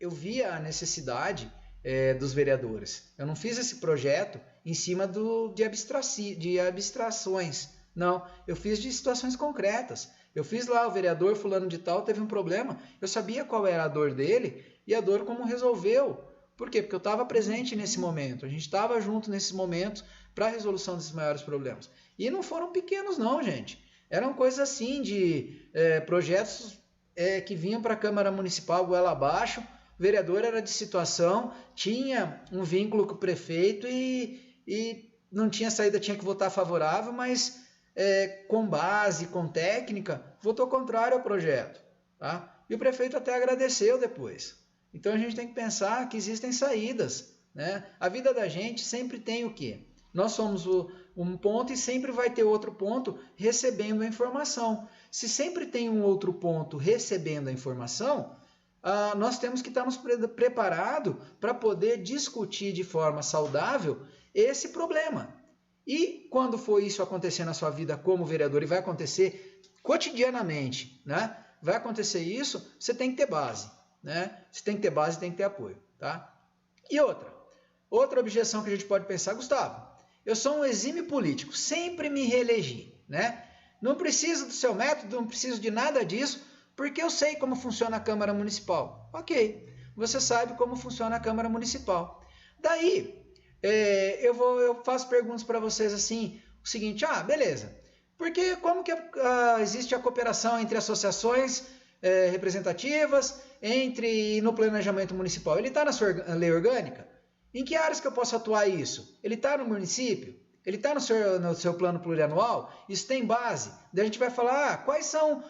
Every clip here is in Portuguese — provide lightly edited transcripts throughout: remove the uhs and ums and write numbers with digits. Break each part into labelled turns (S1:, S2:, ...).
S1: eu via a necessidade dos vereadores. Eu não fiz esse projeto em cima de abstrações. Não, eu fiz de situações concretas. Eu fiz lá, o vereador fulano de tal teve um problema, eu sabia qual era a dor dele e a dor como resolveu. Por quê? Porque eu estava presente nesse momento, a gente estava junto nesses momentos para a resolução desses maiores problemas. E não foram pequenos não, gente. Eram coisas assim de projetos que vinham para a Câmara Municipal goela abaixo, o vereador era de situação, tinha um vínculo com o prefeito e não tinha saída, tinha que votar favorável, mas com base, com técnica, votou contrário ao projeto. Tá? E o prefeito até agradeceu depois. Então a gente tem que pensar que existem saídas. Né? A vida da gente sempre tem o quê? Nós somos um ponto e sempre vai ter outro ponto recebendo a informação. Se sempre tem um outro ponto recebendo a informação, nós temos que estarmos preparados para poder discutir de forma saudável esse problema. E quando for isso acontecer na sua vida como vereador, e vai acontecer cotidianamente, né? Vai acontecer isso, você tem que ter base. Né? Você tem que ter base, tem que ter apoio. Tá? E outra objeção que a gente pode pensar, Gustavo, eu sou um exímio político, sempre me reelegi. Né? Não preciso do seu método, não preciso de nada disso, porque eu sei como funciona a Câmara Municipal. Ok, você sabe como funciona a Câmara Municipal. Daí, eu faço perguntas para vocês assim, o seguinte, beleza, porque como que existe a cooperação entre associações representativas, no planejamento municipal? Ele está na sua lei orgânica? Em que áreas que eu posso atuar isso? Ele está no município? Ele está no seu plano plurianual? Isso tem base? Daí a gente vai falar, quais são,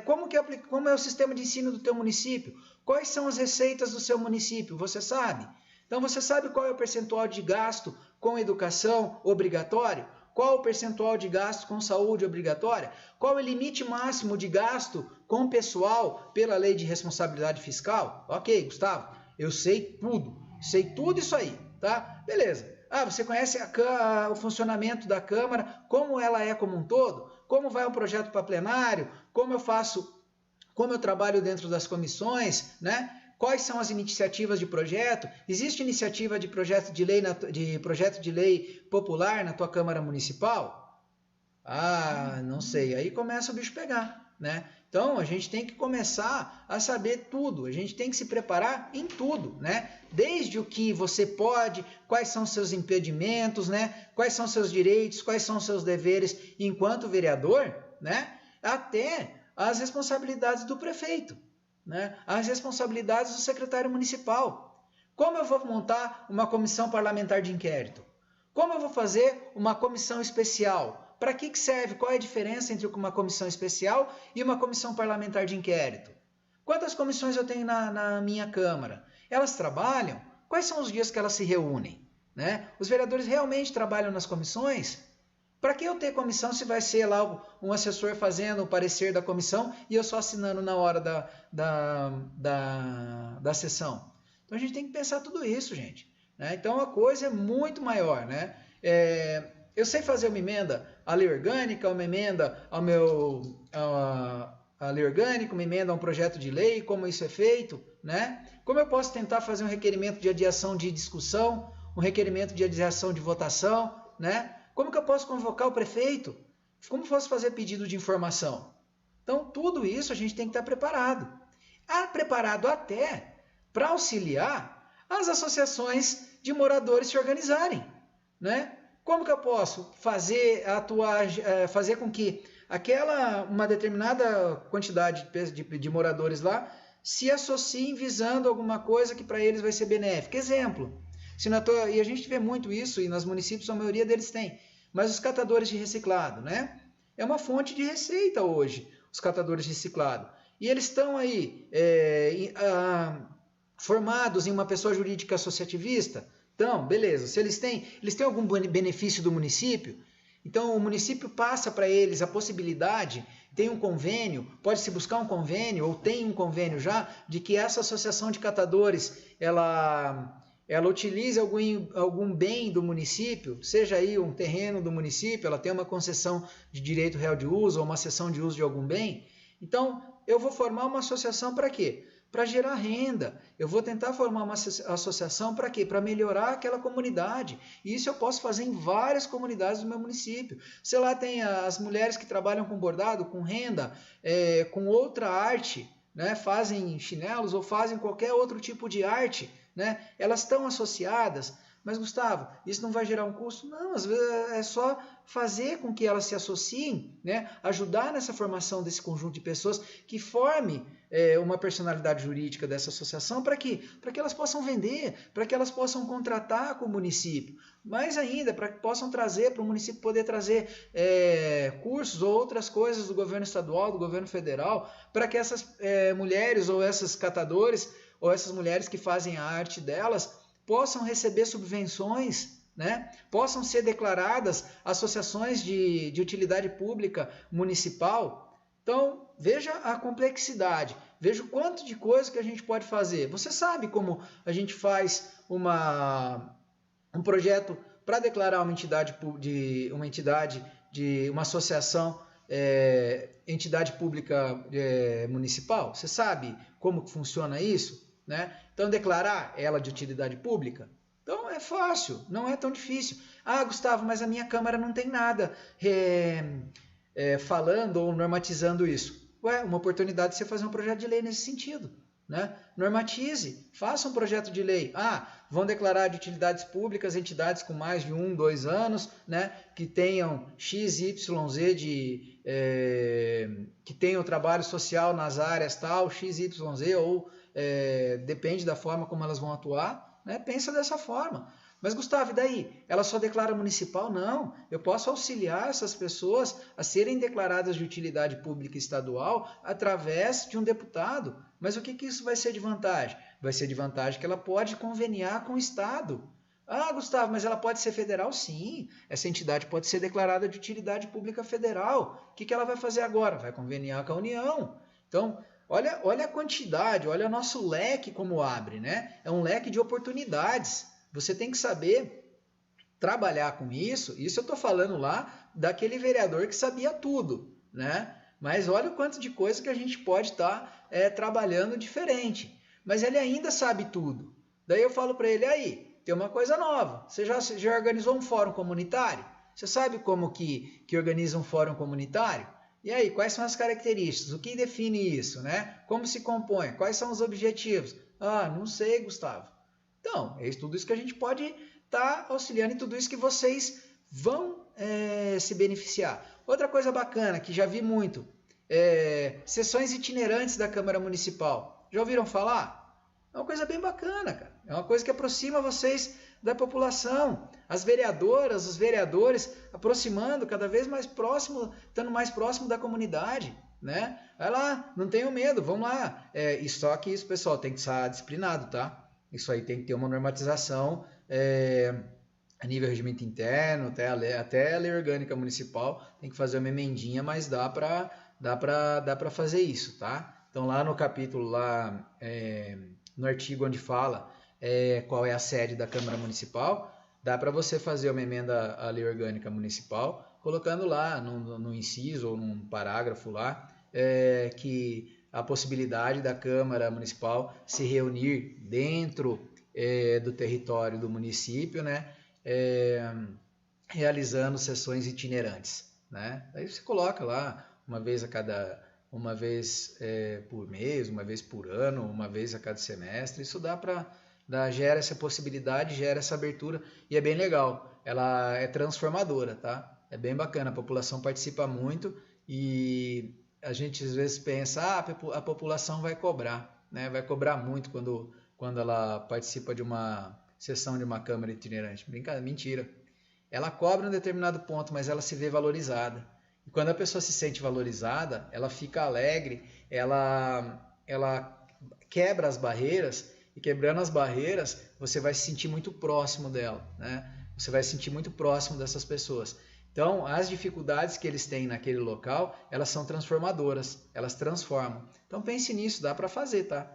S1: como é o sistema de ensino do teu município? Quais são as receitas do seu município? Você sabe? Então você sabe qual é o percentual de gasto com educação obrigatório? Qual o percentual de gasto com saúde obrigatória? Qual é o limite máximo de gasto com pessoal pela lei de responsabilidade fiscal? Ok, Gustavo, eu sei tudo isso aí, tá? Beleza. Você conhece o funcionamento da Câmara, como ela é como um todo? Como vai um projeto para plenário? Como eu trabalho dentro das comissões, né? Quais são as iniciativas de projeto? Existe iniciativa de projeto de lei popular na tua Câmara Municipal? Não sei. Aí começa o bicho pegar, né? Então a gente tem que começar a saber tudo. A gente tem que se preparar em tudo, né? Desde o que você pode, quais são os seus impedimentos, né? Quais são os seus direitos, quais são os seus deveres enquanto vereador, né? Até as responsabilidades do prefeito. Né, as responsabilidades do secretário municipal. Como eu vou montar uma comissão parlamentar de inquérito? Como eu vou fazer uma comissão especial? Para que serve? Qual é a diferença entre uma comissão especial e uma comissão parlamentar de inquérito? Quantas comissões eu tenho na minha Câmara? Elas trabalham? Quais são os dias que elas se reúnem? Né? Os vereadores realmente trabalham nas comissões? Para que eu ter comissão se vai ser lá um assessor fazendo o parecer da comissão e eu só assinando na hora da sessão? Então a gente tem que pensar tudo isso, gente. Né? Então a coisa é muito maior. Né? Eu sei fazer uma emenda à lei orgânica, uma emenda à lei orgânica, uma emenda a um projeto de lei, como isso é feito. Né? Como eu posso tentar fazer um requerimento de adiação de discussão, um requerimento de adiação de votação, né? Como que eu posso convocar o prefeito? Como posso fazer pedido de informação? Então, tudo isso a gente tem que estar preparado. Preparado até para auxiliar as associações de moradores se organizarem. Né? Como que eu posso fazer com que uma determinada quantidade de moradores lá se associem visando alguma coisa que para eles vai ser benéfica? Exemplo. E a gente vê muito isso, e nos municípios a maioria deles tem, mas os catadores de reciclado, né? É uma fonte de receita hoje, os catadores de reciclado. E eles estão aí formados em uma pessoa jurídica associativista? Então, beleza, se eles têm algum benefício do município, então o município passa para eles a possibilidade, tem um convênio, pode-se buscar um convênio, ou tem um convênio já, de que essa associação de catadores, ela utilize algum bem do município, seja aí um terreno do município, ela tem uma concessão de direito real de uso ou uma cessão de uso de algum bem. Então, eu vou formar uma associação para quê? para gerar renda. Eu vou tentar formar uma associação para quê? Para melhorar aquela comunidade. E isso eu posso fazer em várias comunidades do meu município. Sei lá, tem as mulheres que trabalham com bordado, com renda, com outra arte, né? Fazem chinelos ou fazem qualquer outro tipo de arte, né? Elas estão associadas. Mas, Gustavo, isso não vai gerar um custo? Não, às vezes é só fazer com que elas se associem, né? Ajudar nessa formação desse conjunto de pessoas que forme uma personalidade jurídica dessa associação para quê? Para que elas possam vender, para que elas possam contratar com o município. Mais ainda, para que possam trazer, para o município poder trazer cursos ou outras coisas do governo estadual, do governo federal, para que essas mulheres ou esses catadores ou essas mulheres que fazem a arte delas possam receber subvenções, né? Possam ser declaradas associações de utilidade pública municipal. Então, veja a complexidade, veja o quanto de coisa que a gente pode fazer. Você sabe como a gente faz um projeto para declarar uma associação, entidade pública municipal? Você sabe como que funciona isso? Né? Então, declarar ela de utilidade pública? Então, é fácil, não é tão difícil. Ah, Gustavo, mas a minha Câmara não tem nada falando ou normatizando isso. Ué, uma oportunidade de você fazer um projeto de lei nesse sentido. Né? Normatize, faça um projeto de lei. Ah, vão declarar de utilidades públicas entidades com mais de 1, 2 anos, né? Que tenham XYZ que tenham trabalho social nas áreas tal, XYZ, ou depende da forma como elas vão atuar, né? Pensa dessa forma. Mas, Gustavo, e daí? Ela só declara municipal? Não. Eu posso auxiliar essas pessoas a serem declaradas de utilidade pública estadual através de um deputado. Mas o que isso vai ser de vantagem? Vai ser de vantagem que ela pode conveniar com o Estado. Ah, Gustavo, mas ela pode ser federal? Sim. Essa entidade pode ser declarada de utilidade pública federal. O que ela vai fazer agora? Vai conveniar com a União. Então, olha a quantidade, olha o nosso leque como abre, né? É um leque de oportunidades. Você tem que saber trabalhar com isso. Isso eu estou falando lá daquele vereador que sabia tudo, né? Mas olha o quanto de coisa que a gente pode estar trabalhando diferente. Mas ele ainda sabe tudo. Daí eu falo para ele, aí, tem uma coisa nova. Você já organizou um fórum comunitário? Você sabe como que organiza um fórum comunitário? E aí, quais são as características? O que define isso, né? Como se compõe? Quais são os objetivos? Ah, não sei, Gustavo. Então, é tudo isso que a gente pode estar auxiliando e tudo isso que vocês vão se beneficiar. Outra coisa bacana, que já vi muito, sessões itinerantes da Câmara Municipal. Já ouviram falar? É uma coisa bem bacana, cara. É uma coisa que aproxima vocês da população. As vereadoras, os vereadores, aproximando cada vez mais próximo, estando mais próximo da comunidade. Né? Vai lá, não tenham medo, vamos lá. E só que isso, pessoal, tem que estar disciplinado, tá? Isso aí tem que ter uma normatização a nível regimento interno, até a lei orgânica municipal, tem que fazer uma emendinha, mas dá para fazer isso, tá? Então lá no capítulo, no artigo onde fala qual é a sede da Câmara Municipal, dá para você fazer uma emenda à lei orgânica municipal, colocando lá no inciso ou num parágrafo lá, que a possibilidade da Câmara Municipal se reunir dentro do território do município, né, realizando sessões itinerantes, né? Aí você coloca lá uma vez por mês, uma vez por ano, uma vez a cada semestre. Isso gera essa possibilidade, gera essa abertura e é bem legal. Ela é transformadora, tá? É bem bacana, a população participa muito e a gente às vezes pensa, a população vai cobrar, né? Vai cobrar muito quando ela participa de uma sessão de uma Câmara itinerante. Brincadeira, mentira. Ela cobra um determinado ponto, mas ela se vê valorizada. E quando a pessoa se sente valorizada, ela fica alegre, ela quebra as barreiras, e quebrando as barreiras, você vai se sentir muito próximo dela, né? Você vai se sentir muito próximo dessas pessoas. Então, as dificuldades que eles têm naquele local, elas são transformadoras, elas transformam. Então, pense nisso, dá para fazer, tá?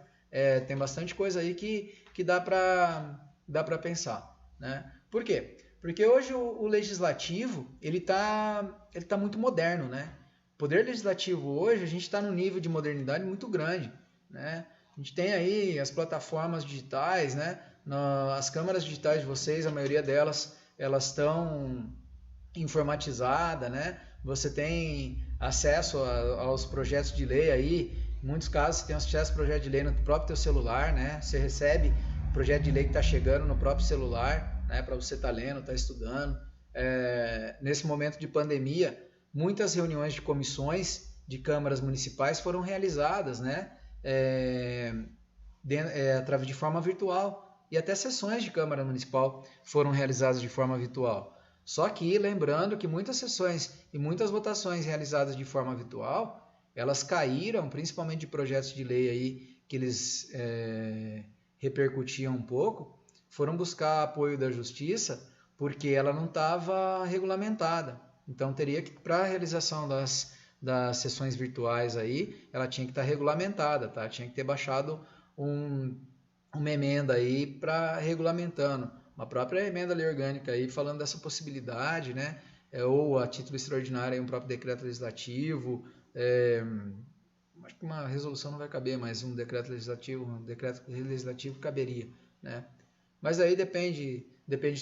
S1: Tem bastante coisa aí que dá para pensar, né? Por quê? Porque hoje o legislativo, ele tá muito moderno, né? O poder legislativo hoje, a gente está num nível de modernidade muito grande, né? A gente tem aí as plataformas digitais, né? As câmaras digitais de vocês, a maioria delas, elas estão informatizadas, né? Você tem acesso aos projetos de lei aí, em muitos casos você tem acesso ao projeto de lei no próprio teu celular, né? Você recebe o projeto de lei que está chegando no próprio celular, né? Para você estar lendo, estar estudando. Nesse momento de pandemia, muitas reuniões de comissões de câmaras municipais foram realizadas, né? Através de forma virtual, e até sessões de Câmara Municipal foram realizadas de forma virtual. Só que lembrando que muitas sessões e muitas votações realizadas de forma virtual, elas caíram, principalmente de projetos de lei aí que eles repercutiam um pouco, foram buscar apoio da Justiça porque ela não estava regulamentada. Então teria que, para a realização das sessões virtuais aí, ela tinha que estar regulamentada, tá? Tinha que ter baixado uma emenda aí para regulamentando, uma própria emenda lei orgânica aí falando dessa possibilidade, né? Ou a título extraordinário aí um próprio decreto legislativo, acho que uma resolução não vai caber, mas um decreto legislativo caberia, né? Mas aí depende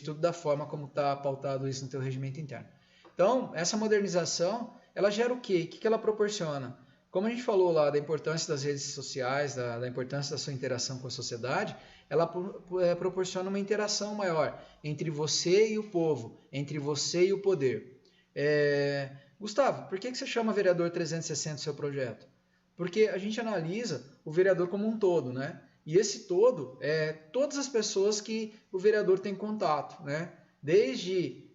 S1: tudo da forma como está pautado isso no teu regimento interno. Então, essa modernização, ela gera o quê? O que ela proporciona? Como a gente falou lá da importância das redes sociais, da importância da sua interação com a sociedade, ela proporciona uma interação maior entre você e o povo, entre você e o poder. Gustavo, por que você chama vereador 360 no seu projeto? Porque a gente analisa o vereador como um todo, né? E esse todo é todas as pessoas que o vereador tem contato, né? Desde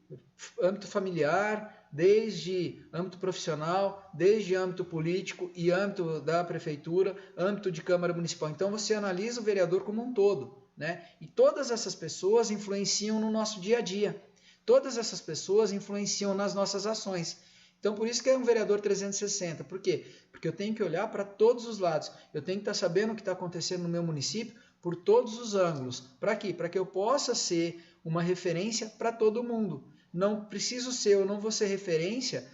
S1: âmbito familiar, desde âmbito profissional, desde âmbito político e âmbito da prefeitura, âmbito de Câmara Municipal. Então você analisa o vereador como um todo, né? E todas essas pessoas influenciam no nosso dia a dia. Todas essas pessoas influenciam nas nossas ações. Então por isso que é um vereador 360. Por quê? Porque eu tenho que olhar para todos os lados. Eu tenho que estar sabendo o que está acontecendo no meu município por todos os ângulos. Para quê? Para que eu possa ser uma referência para todo mundo. Não preciso ser, eu não vou ser referência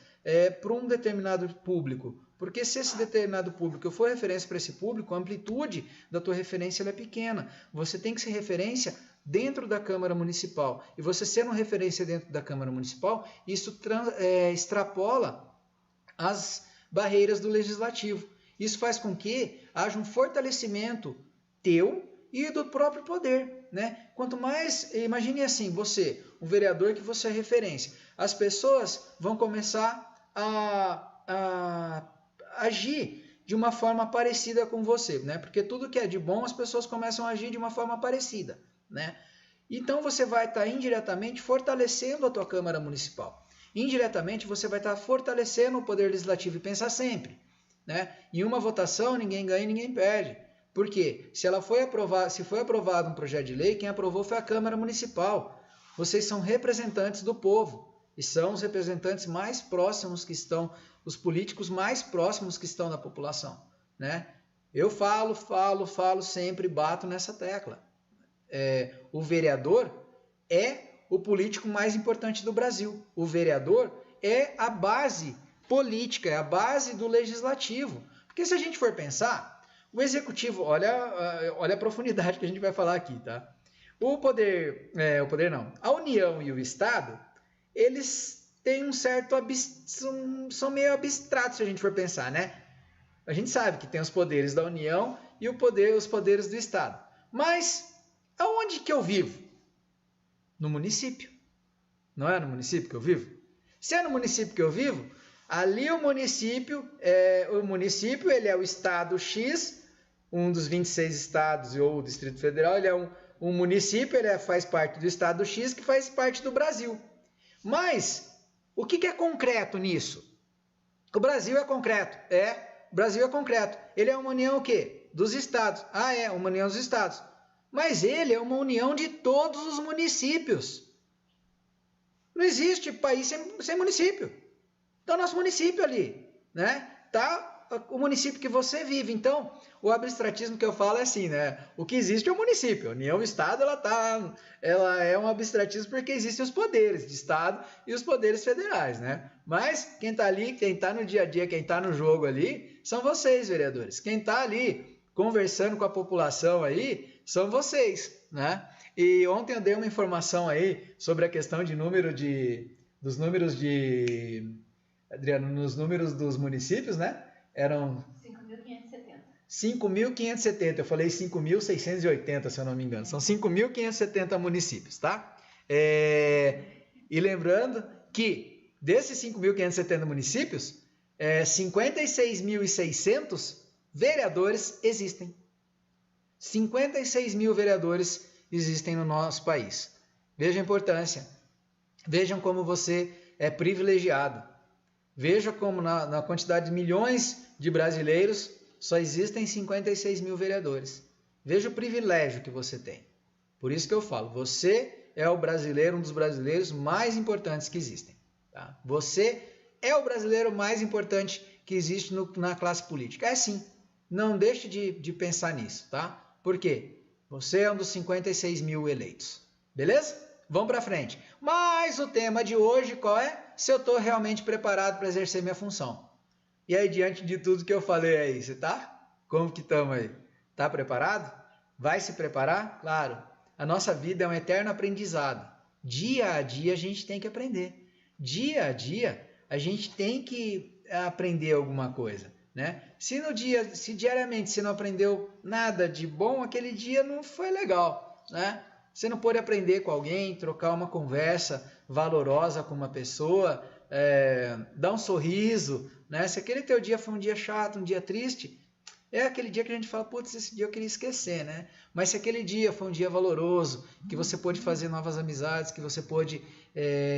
S1: para um determinado público. Porque se esse determinado público eu for referência para esse público, a amplitude da tua referência é pequena. Você tem que ser referência dentro da Câmara Municipal. E você sendo referência dentro da Câmara Municipal, isso extrapola as barreiras do Legislativo. Isso faz com que haja um fortalecimento teu e do próprio poder, né? Quanto mais, imagine assim, você, um vereador que você é referência, as pessoas vão começar a agir de uma forma parecida com você, né? Porque tudo que é de bom, as pessoas começam a agir de uma forma parecida, né? Então você vai estar indiretamente fortalecendo a tua Câmara Municipal. Indiretamente você vai estar fortalecendo o Poder Legislativo, e pensar sempre, né? Em uma votação ninguém ganha e ninguém perde. Por quê? Se foi aprovado um projeto de lei, quem aprovou foi a Câmara Municipal. Vocês são representantes do povo e são os representantes mais próximos que estão, os políticos mais próximos que estão da população, né? Eu falo sempre, bato nessa tecla. O vereador é o político mais importante do Brasil. O vereador é a base política, é a base do legislativo. Porque se a gente for pensar, o executivo, olha a profundidade que a gente vai falar aqui, tá? A União e o Estado, eles têm um certo, são meio abstratos se a gente for pensar, né? A gente sabe que tem os poderes da União e os poderes do Estado. Mas aonde que eu vivo? No município. Não é no município que eu vivo? Se é no município que eu vivo, ali o município ele é o Estado X, um dos 26 estados ou o Distrito Federal, ele é um município, ele faz parte do Estado X, que faz parte do Brasil. Mas o que é concreto nisso? O Brasil é concreto. O Brasil é concreto. Ele é uma união o quê? Dos estados. Uma união dos estados. Mas ele é uma união de todos os municípios. Não existe país sem município. Então, nosso município ali, né? Tá o município que você vive. Então, o abstratismo que eu falo é assim, né? O que existe é o município. A União e o Estado, ela é um abstratismo porque existem os poderes de Estado e os poderes federais, né? Mas quem está ali, quem está no dia a dia, quem está no jogo ali, são vocês, vereadores. Quem está ali conversando com a população aí são vocês, né? E ontem eu dei uma informação aí sobre a questão de Adriano, nos números dos municípios, né? Eram 5.570. Eu falei 5.680, se eu não me engano. São 5.570 municípios, tá? E lembrando que desses 5.570 municípios, 56.600 vereadores existem. 56 mil vereadores existem no nosso país. Veja a importância. Vejam como você é privilegiado. Veja como na quantidade de milhões de brasileiros só existem 56 mil vereadores. Veja o privilégio que você tem. Por isso que eu falo, você é o brasileiro, um dos brasileiros mais importantes que existem. Tá? Você é o brasileiro mais importante que existe na classe política. É sim. Não deixe de pensar nisso, tá? Por quê? Você é um dos 56 mil eleitos. Beleza? Vamos para frente. Mas o tema de hoje qual é? Se eu estou realmente preparado para exercer minha função. E aí, diante de tudo que eu falei aí, você tá? Como que estamos aí? Tá preparado? Vai se preparar? Claro. A nossa vida é um eterno aprendizado. Dia a dia a gente tem que aprender. Dia a dia a gente tem que aprender alguma coisa. Né? Se diariamente você não aprendeu nada de bom, aquele dia não foi legal, né? Você não pôde aprender com alguém, trocar uma conversa valorosa com uma pessoa, dar um sorriso, né? Se aquele teu dia foi um dia chato, um dia triste, é aquele dia que a gente fala, putz, esse dia eu queria esquecer, né? Mas se aquele dia foi um dia valoroso, que você pôde fazer novas amizades, que você pôde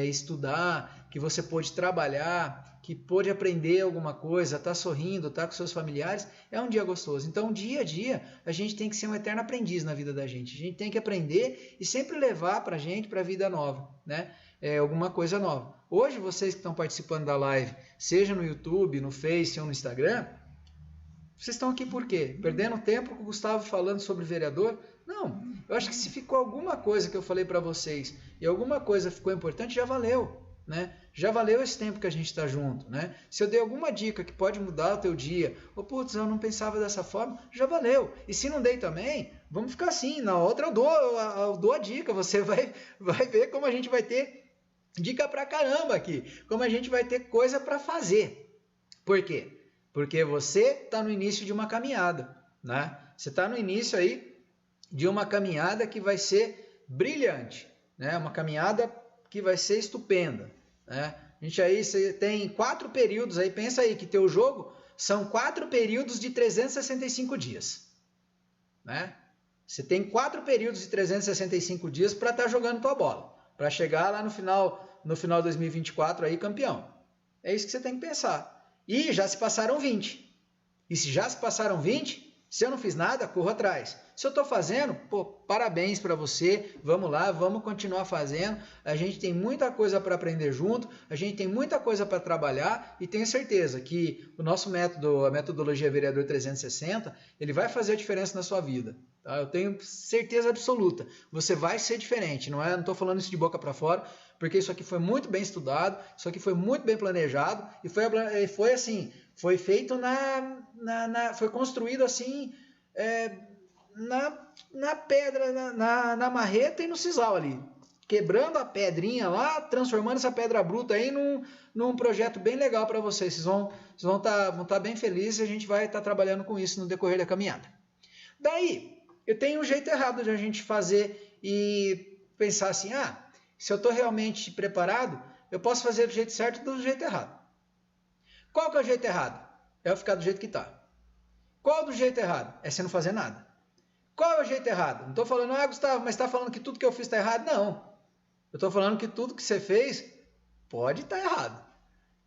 S1: estudar, que você pôde trabalhar, que pôde aprender alguma coisa, tá sorrindo, tá com seus familiares, é um dia gostoso. Então, dia a dia, a gente tem que ser um eterno aprendiz na vida da gente. A gente tem que aprender e sempre levar pra gente pra vida nova, né? Alguma coisa nova. Hoje, vocês que estão participando da live, seja no YouTube, no Face ou no Instagram, vocês estão aqui por quê? Perdendo tempo com o Gustavo falando sobre vereador? Não, eu acho que se ficou alguma coisa que eu falei para vocês e alguma coisa ficou importante, já valeu, né? Já valeu esse tempo que a gente está junto, né? Se eu dei alguma dica que pode mudar o teu dia, ou putz, eu não pensava dessa forma, já valeu. E se não dei também, vamos ficar assim, na outra eu dou a dica, você vai ver como a gente vai ter dica pra caramba aqui, como a gente vai ter coisa para fazer. Por quê? Porque você está no início de uma caminhada, né? Você está no início aí de uma caminhada que vai ser brilhante, né? Uma caminhada que vai ser estupenda, né? A gente aí você tem 4 períodos aí, pensa aí que teu jogo são 4 períodos de 365 dias, né? Você tem 4 períodos de 365 dias para estar jogando tua bola, para chegar lá no final de 2024 aí campeão. É isso que você tem que pensar. E já se passaram 20. E se já se passaram 20, se eu não fiz nada, corro atrás. Se eu estou fazendo, pô, parabéns para você. Vamos lá, vamos continuar fazendo. A gente tem muita coisa para aprender junto. A gente tem muita coisa para trabalhar. E tenho certeza que o nosso método, a metodologia Vereador 360, ele vai fazer a diferença na sua vida. Tá? Eu tenho certeza absoluta. Você vai ser diferente. Não estou falando isso de boca para fora, porque isso aqui foi muito bem estudado, isso aqui foi muito bem planejado e foi assim, foi feito foi construído assim na pedra, na marreta e no sisal ali, quebrando a pedrinha lá, transformando essa pedra bruta aí num projeto bem legal para vocês. Vocês vão tá bem felizes e a gente vai estar trabalhando com isso no decorrer da caminhada. Daí, eu tenho um jeito errado de a gente fazer e pensar assim, se eu estou realmente preparado, eu posso fazer do jeito certo e do jeito errado. Qual que é o jeito errado? É eu ficar do jeito que está. Qual do jeito errado? É você não fazer nada. Qual é o jeito errado? Não estou falando, Gustavo, mas está falando que tudo que eu fiz está errado? Não. Eu estou falando que tudo que você fez pode estar errado.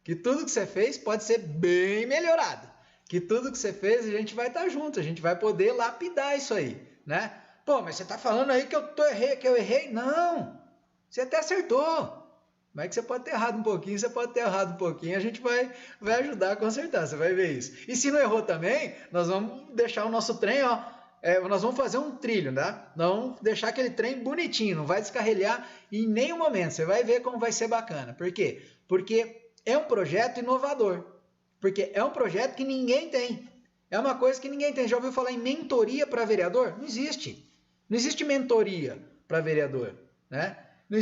S1: Que tudo que você fez pode ser bem melhorado. Que tudo que você fez a gente vai estar junto, a gente vai poder lapidar isso aí, né? Pô, mas você está falando aí que eu errei? Não! Você até acertou, mas que você pode ter errado um pouquinho, a gente vai ajudar a consertar, você vai ver isso. E se não errou também, nós vamos deixar o nosso trem, nós vamos fazer um trilho, né? Nós vamos deixar aquele trem bonitinho, não vai descarrilhar em nenhum momento, você vai ver como vai ser bacana. Por quê? Porque é um projeto inovador, porque é um projeto que ninguém tem. É uma coisa que ninguém tem. Já ouviu falar em mentoria para vereador? Não existe. Não existe mentoria para vereador, né? Não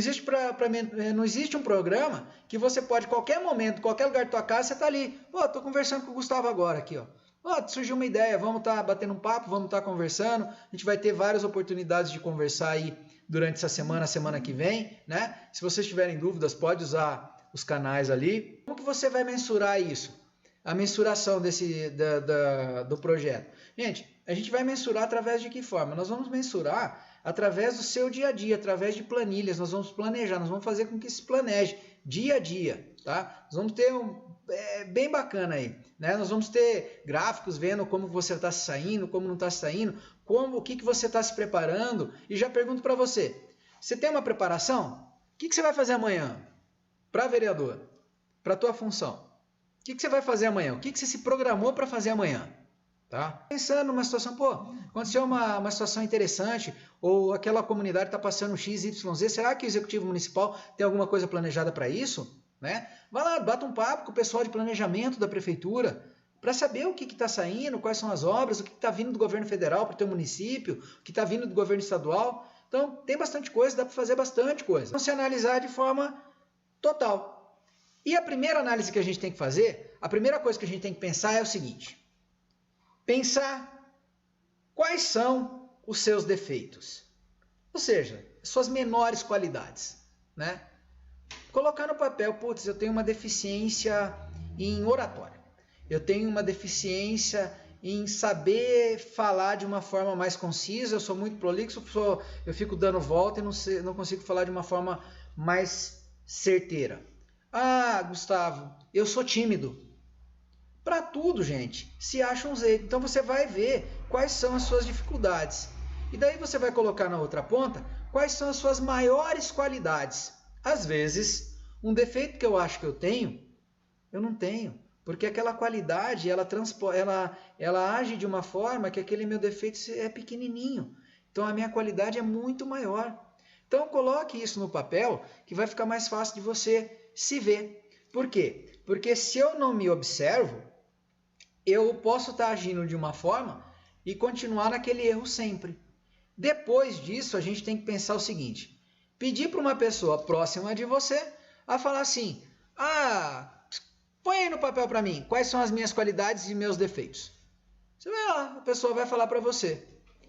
S1: existe um programa que você pode, qualquer momento, qualquer lugar da tua casa, você está ali. Tô conversando com o Gustavo agora aqui, ó. Surgiu uma ideia, vamos estar batendo um papo, vamos estar conversando. A gente vai ter várias oportunidades de conversar aí durante essa semana, semana que vem, né? Se vocês tiverem dúvidas, pode usar os canais ali. Como que você vai mensurar isso? A mensuração do projeto. Gente, a gente vai mensurar através de que forma? Nós vamos mensurar através do seu dia a dia, através de planilhas. Nós vamos planejar, nós vamos fazer com que se planeje dia a dia, tá? Nós vamos ter bem bacana aí, né? Nós vamos ter gráficos vendo como você está saindo, como não está saindo, o que você está se preparando. E já pergunto para você, você tem uma preparação? O que você vai fazer amanhã para vereador, para a tua função? O que você vai fazer amanhã? O que você se programou para fazer amanhã? Tá? Pensando numa situação, aconteceu uma situação interessante, ou aquela comunidade está passando X, Y, Z, será que o Executivo Municipal tem alguma coisa planejada para isso? Né? Vai lá, bata um papo com o pessoal de planejamento da Prefeitura, para saber o que está saindo, quais são as obras, o que está vindo do governo federal para o teu município, o que está vindo do governo estadual. Então, tem bastante coisa, dá para fazer bastante coisa. Vamos se analisar de forma total. E a primeira análise que a gente tem que fazer, a primeira coisa que a gente tem que pensar é o seguinte: pensar quais são os seus defeitos, ou seja, suas menores qualidades, né? Colocar no papel, eu tenho uma deficiência em oratória, eu tenho uma deficiência em saber falar de uma forma mais concisa, eu sou muito prolixo, eu fico dando volta e não consigo falar de uma forma mais certeira. Gustavo, eu sou tímido. Para tudo, gente, se acha um jeito. Então você vai ver quais são as suas dificuldades. E daí você vai colocar na outra ponta quais são as suas maiores qualidades. Às vezes, um defeito que eu acho que eu tenho, eu não tenho. Porque aquela qualidade, ela age de uma forma que aquele meu defeito é pequenininho. Então a minha qualidade é muito maior. Então coloque isso no papel que vai ficar mais fácil de você se ver. Por quê? Porque se eu não me observo, eu posso estar agindo de uma forma e continuar naquele erro sempre. Depois disso, a gente tem que pensar o seguinte: pedir para uma pessoa próxima de você a falar assim: põe aí no papel para mim quais são as minhas qualidades e meus defeitos. Você vai lá, a pessoa vai falar para você.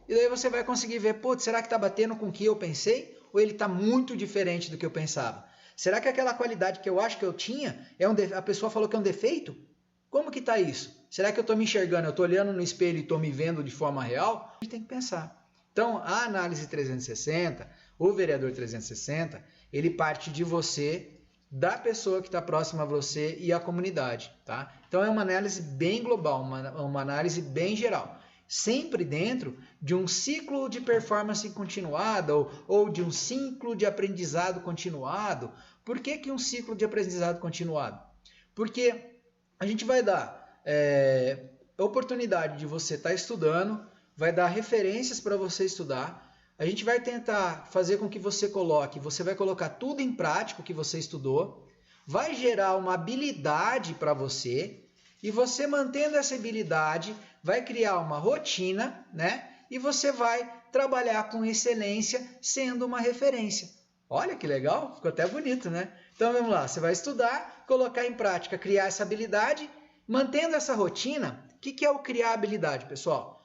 S1: E daí você vai conseguir ver, será que está batendo com o que eu pensei? Ou ele está muito diferente do que eu pensava? Será que aquela qualidade que eu acho que eu tinha, a pessoa falou que é um defeito? Como que está isso? Será que eu estou me enxergando, eu estou olhando no espelho e estou me vendo de forma real? A gente tem que pensar. Então, a análise 360, o vereador 360, ele parte de você, da pessoa que está próxima a você e a comunidade. Tá? Então, é uma análise bem global, uma análise bem geral. Sempre dentro de um ciclo de performance continuada ou de um ciclo de aprendizado continuado. Por que um ciclo de aprendizado continuado? Porque a gente vai dar oportunidade de você estar estudando, vai dar referências para você estudar, a gente vai tentar fazer com que você vai colocar tudo em prática o que você estudou, vai gerar uma habilidade para você, e você mantendo essa habilidade vai criar uma rotina, né? E você vai trabalhar com excelência sendo uma referência. Olha que legal, ficou até bonito, né? Então vamos lá, você vai estudar, colocar em prática, criar essa habilidade, mantendo essa rotina. O que é o criar habilidade, pessoal?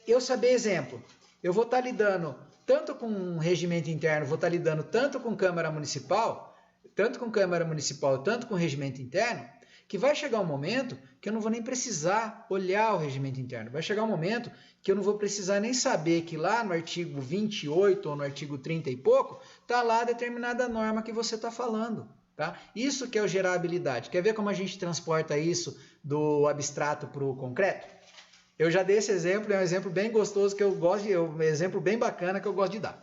S1: Eu saber, exemplo, eu vou estar lidando tanto com regimento interno, vou estar lidando tanto com Câmara Municipal, tanto com regimento interno, que vai chegar um momento que eu não vou nem precisar olhar o regimento interno. Vai chegar um momento que eu não vou precisar nem saber que lá no artigo 28 ou no artigo 30 e pouco, está lá determinada norma que você está falando. Tá? Isso que é o gerar habilidade. Quer ver como a gente transporta isso do abstrato para o concreto? Eu já dei esse exemplo, é um exemplo bem gostoso que eu gosto de, um exemplo bem bacana que eu gosto de dar.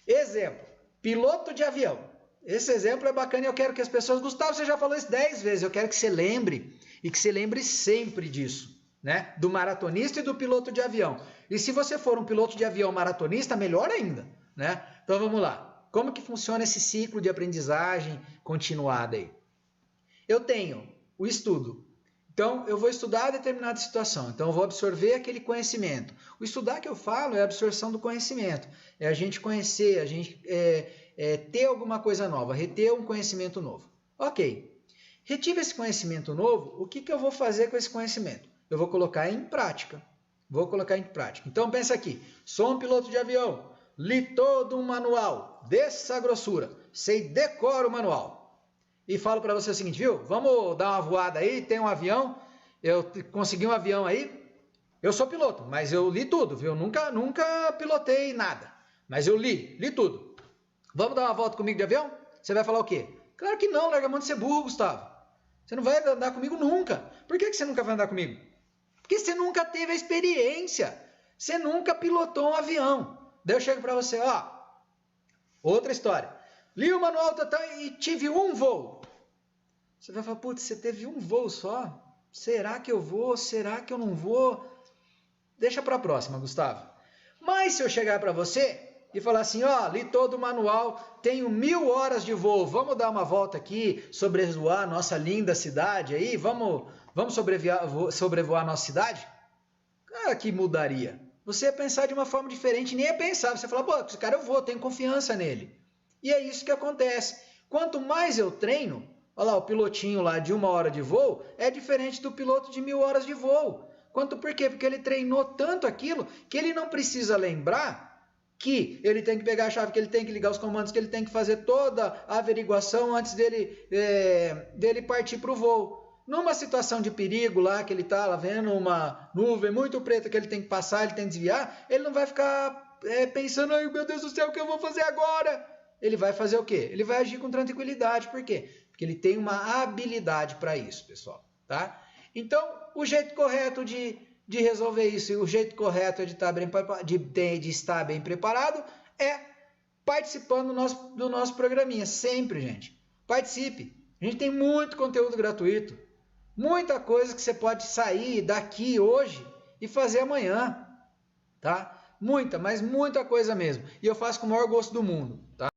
S1: Exemplo, piloto de avião. Esse exemplo é bacana e eu quero que as pessoas... Gustavo, você já falou isso 10 vezes, eu quero que você lembre e que você lembre sempre disso, né? Do maratonista e do piloto de avião. E se você for um piloto de avião maratonista, melhor ainda, né? Então vamos lá. Como que funciona esse ciclo de aprendizagem continuada aí? Eu tenho o estudo. Então, eu vou estudar determinada situação, então eu vou absorver aquele conhecimento. O estudar que eu falo é a absorção do conhecimento, é a gente conhecer, a gente ter alguma coisa nova, reter um conhecimento novo. Ok, retive esse conhecimento novo, o que eu vou fazer com esse conhecimento? Eu vou colocar em prática. Então, pensa aqui, sou um piloto de avião, li todo um manual dessa grossura, sei decoro o manual. E falo para você o seguinte, viu? Vamos dar uma voada aí, tem um avião, eu consegui um avião aí, eu sou piloto, mas eu li tudo, viu? Nunca pilotei nada, mas eu li tudo. Vamos dar uma volta comigo de avião? Você vai falar o quê? Claro que não, larga a mão de ser burro, Gustavo. Você não vai andar comigo nunca. Por que você nunca vai andar comigo? Porque você nunca teve a experiência, você nunca pilotou um avião. Daí eu chego para você, ó, outra história. Li o manual e tive um voo. Você vai falar, putz, você teve um voo só? Será que eu vou? Será que eu não vou? Deixa para a próxima, Gustavo. Mas se eu chegar para você e falar assim, ó, li todo o manual, tenho 1000 horas de voo, vamos dar uma volta aqui, sobrevoar nossa linda cidade aí, vamos sobrevoar nossa cidade? Ah, que mudaria. Você ia pensar de uma forma diferente, nem ia pensar. Você fala, pô, esse cara eu vou, tenho confiança nele. E é isso que acontece. Quanto mais eu treino, olha lá, o pilotinho lá de 1 hora de voo é diferente do piloto de 1000 horas de voo. Por quê? Porque ele treinou tanto aquilo que ele não precisa lembrar que ele tem que pegar a chave, que ele tem que ligar os comandos, que ele tem que fazer toda a averiguação antes dele partir para o voo. Numa situação de perigo lá, que ele está lá vendo uma nuvem muito preta que ele tem que passar, ele tem que desviar, ele não vai ficar pensando, ai meu Deus do céu, o que eu vou fazer agora? Ele vai fazer o quê? Ele vai agir com tranquilidade. Por quê? Porque ele tem uma habilidade para isso, pessoal. Tá? Então, o jeito correto de resolver isso e o jeito correto de estar bem preparado é participando do nosso programinha. Sempre, gente. Participe. A gente tem muito conteúdo gratuito. Muita coisa que você pode sair daqui hoje e fazer amanhã. Tá? Muita, mas muita coisa mesmo. E eu faço com o maior gosto do mundo. Tá?